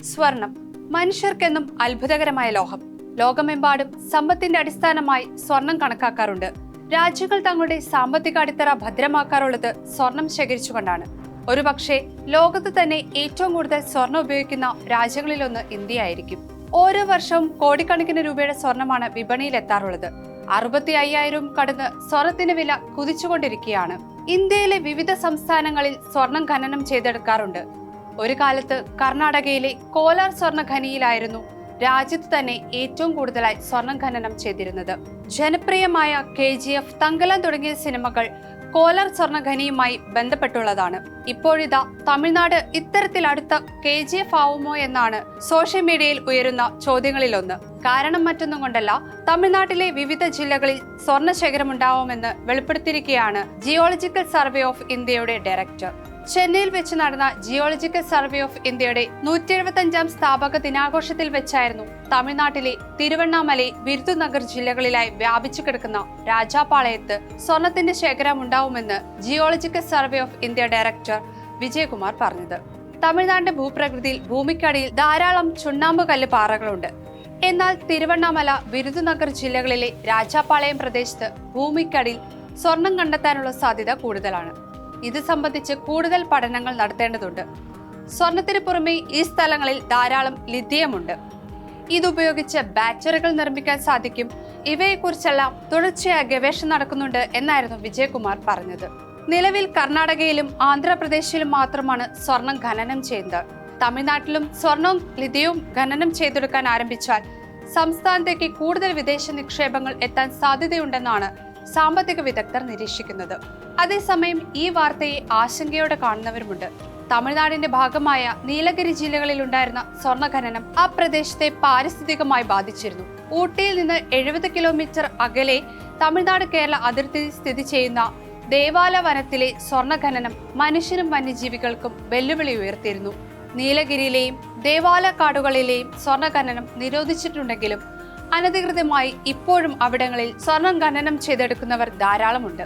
സ്വർണം മനുഷ്യർക്കെന്നും അത്ഭുതകരമായ ലോഹം. ലോകമെമ്പാടും സമ്പത്തിന്റെ അടിസ്ഥാനമായി സ്വർണം കണക്കാക്കാറുണ്ട്. രാജ്യങ്ങൾ തങ്ങളുടെ സാമ്പത്തിക അടിത്തറ ഭദ്രമാക്കാറുള്ളത് സ്വർണം ശേഖരിച്ചുകൊണ്ടാണ്. ഒരുപക്ഷെ ലോകത്ത് തന്നെ ഏറ്റവും കൂടുതൽ സ്വർണം ഉപയോഗിക്കുന്ന രാജ്യങ്ങളിലൊന്ന് ഇന്ത്യയായിരിക്കും. ഓരോ വർഷവും കോടിക്കണക്കിന് രൂപയുടെ സ്വർണമാണ് വിപണിയിൽ എത്താറുള്ളത്. 65,000 കടന്ന് സ്വർണത്തിന് വില കുതിച്ചുകൊണ്ടിരിക്കുകയാണ്. ഇന്ത്യയിലെ വിവിധ സംസ്ഥാനങ്ങളിൽ സ്വർണം ഖനനം ചെയ്തെടുക്കാറുണ്ട്. ഒരു കാലത്ത് കർണാടകയിലെ കോലാർ സ്വർണ്ണ ഖനിയിലായിരുന്നു രാജ്യത്ത് തന്നെ ഏറ്റവും കൂടുതലായി സ്വർണം ഖനനം ചെയ്തിരുന്നത്. ജനപ്രിയമായ KGF, തങ്കലൻ തുടങ്ങിയ സിനിമകൾ കോലാർ സ്വർണ്ണ ഖനിയുമായി ബന്ധപ്പെട്ടുള്ളതാണ്. ഇപ്പോഴിതാ തമിഴ്നാട് ഇത്തരത്തിൽ അടുത്ത KGF ആവുമോ എന്നാണ് സോഷ്യൽ മീഡിയയിൽ ഉയരുന്ന ചോദ്യങ്ങളിലൊന്ന്. കാരണം മറ്റൊന്നും കൊണ്ടല്ല, തമിഴ്നാട്ടിലെ വിവിധ ജില്ലകളിൽ സ്വർണ്ണ ശേഖരമുണ്ടാവുമെന്ന് വെളിപ്പെടുത്തിയിരിക്കുകയാണ് ജിയോളജിക്കൽ സർവേ ഓഫ് ഇന്ത്യയുടെ ഡയറക്ടർ. ചെന്നൈയിൽ വെച്ച് നടന്ന ജിയോളജിക്കൽ സർവേ ഓഫ് ഇന്ത്യയുടെ 175ാം സ്ഥാപക ദിനാഘോഷത്തിൽ വെച്ചായിരുന്നു തമിഴ്നാട്ടിലെ തിരുവണ്ണാമലൈ, വിരുദുനഗർ ജില്ലകളിലായി വ്യാപിച്ചു കിടക്കുന്ന രാജാപാളയത്ത് സ്വർണത്തിന്റെ ശേഖരം ഉണ്ടാവുമെന്ന് geological survey of India director Vijayakumar പറഞ്ഞത്. തമിഴ്നാടിന്റെ ഭൂപ്രകൃതിയിൽ ഭൂമിക്കടിയിൽ ധാരാളം ചുണ്ണാമ്പ് കല്ല് പാറകളുണ്ട്. എന്നാൽ തിരുവണ്ണാമല, വിരുദുനഗർ ജില്ലകളിലെ രാജാപാളയം പ്രദേശത്ത് ഭൂമിക്കടിയിൽ സ്വർണം കണ്ടെത്താനുള്ള സാധ്യത കൂടുതലാണ്. ഇത് സംബന്ധിച്ച് കൂടുതൽ പഠനങ്ങൾ നടത്തേണ്ടതുണ്ട്. സ്വർണത്തിന് പുറമെ ഈ സ്ഥലങ്ങളിൽ ധാരാളം ലിഥിയമുണ്ട്. ഇതുപയോഗിച്ച് ബാറ്ററികൾ നിർമ്മിക്കാൻ സാധിക്കും. ഇവയെക്കുറിച്ചെല്ലാം തുടർച്ചയായ ഗവേഷണം നടക്കുന്നുണ്ട് എന്നായിരുന്നു വിജയകുമാർ പറഞ്ഞത്. നിലവിൽ കർണാടകയിലും ആന്ധ്രാപ്രദേശിലും മാത്രമാണ് സ്വർണം ഖനനം ചെയ്യുന്നത്. തമിഴ്നാട്ടിലും സ്വർണവും ലിഥിയവും ഖനനം ചെയ്തെടുക്കാൻ ആരംഭിച്ചാൽ സംസ്ഥാനത്തേക്ക് കൂടുതൽ വിദേശ നിക്ഷേപങ്ങൾ എത്താൻ സാധ്യതയുണ്ടെന്നാണ് സാമ്പത്തിക വിദഗ്ധർ നിരീക്ഷിക്കുന്നത്. അതേസമയം ഈ വാർത്തയെ ആശങ്കയോടെ കാണുന്നവരുമുണ്ട്. തമിഴ്നാടിന്റെ ഭാഗമായ നീലഗിരി ജില്ലകളിൽ ഉണ്ടായിരുന്ന സ്വർണ്ണ ഖനനം ആ പ്രദേശത്തെ പാരിസ്ഥിതികമായി ബാധിച്ചിരുന്നു. ഊട്ടിയിൽ നിന്ന് 70 കിലോമീറ്റർ അകലെ തമിഴ്നാട് കേരള അതിർത്തിയിൽ സ്ഥിതി ചെയ്യുന്ന ദേവാല വനത്തിലെ സ്വർണ്ണ ഖനനം മനുഷ്യനും വന്യജീവികൾക്കും വെല്ലുവിളി ഉയർത്തിയിരുന്നു. നീലഗിരിയിലെയും ദേവാല കാടുകളിലെയും സ്വർണ്ണ ഖനനം നിരോധിച്ചിട്ടുണ്ടെങ്കിലും അനധികൃതമായി ഇപ്പോഴും അവിടങ്ങളിൽ സ്വർണം ഖനനം ചെയ്തെടുക്കുന്നവർ ധാരാളമുണ്ട്.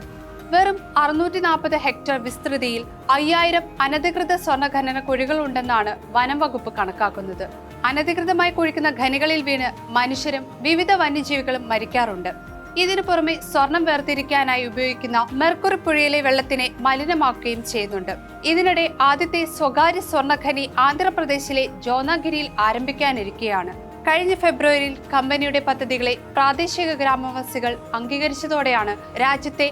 വെറും 640 ഹെക്ടർ വിസ്തൃതിയിൽ 5000 അനധികൃത സ്വർണ്ണ ഖനന കുഴികൾ ഉണ്ടെന്നാണ് വനം വകുപ്പ് കണക്കാക്കുന്നത്. അനധികൃതമായി കുഴിക്കുന്ന ഖനികളിൽ വീണ് മനുഷ്യരും വിവിധ വന്യജീവികളും മരിക്കാറുണ്ട്. ഇതിനു പുറമെ സ്വർണം വേർതിരിക്കാനായി ഉപയോഗിക്കുന്ന മെർക്കുറി പുഴയിലെ വെള്ളത്തിനെ മലിനമാക്കുകയും ചെയ്യുന്നുണ്ട്. ഇതിനിടെ ആദ്യത്തെ സ്വകാര്യ സ്വർണ്ണ ഖനി ആന്ധ്രാപ്രദേശിലെ ജോനാഗിരിയിൽ ആരംഭിക്കാനിരിക്കുകയാണ്. കഴിഞ്ഞ ഫെബ്രുവരിയിൽ കമ്പനിയുടെ പദ്ധതികളെ പ്രാദേശിക ഗ്രാമവാസികൾ അംഗീകരിച്ചതോടെയാണ് രാജ്യത്തെ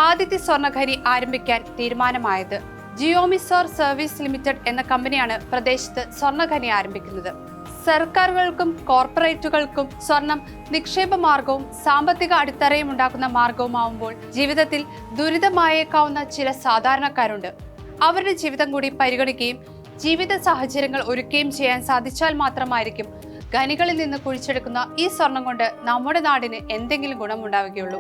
ആദ്യത്തെ സ്വർണ്ണ ഖനി ആരംഭിക്കാൻ തീരുമാനമായത്. ജിയോമിസോർ സർവീസ് ലിമിറ്റഡ് എന്ന കമ്പനിയാണ് പ്രദേശത്ത് സ്വർണ്ണ ഖനി ആരംഭിക്കുന്നത്. സർക്കാരുകൾക്കും കോർപ്പറേറ്റുകൾക്കും സ്വർണം നിക്ഷേപ മാർഗവും സാമ്പത്തിക അടിത്തറയും ഉണ്ടാക്കുന്ന മാർഗവുമാവുമ്പോൾ ജീവിതത്തിൽ ദുരിതമായേക്കാവുന്ന ചില സാധാരണക്കാരുണ്ട്. അവരുടെ ജീവിതം കൂടി പരിഗണിക്കുകയും ജീവിത സാഹചര്യങ്ങൾ ഒരുക്കുകയും ചെയ്യാൻ സാധിച്ചാൽ മാത്രമായിരിക്കും ഖനികളിൽ നിന്ന് കുഴിച്ചെടുക്കുന്ന ഈ സ്വർണം കൊണ്ട് നമ്മുടെ നാടിന് എന്തെങ്കിലും ഗുണമുണ്ടാവുകയുള്ളൂ.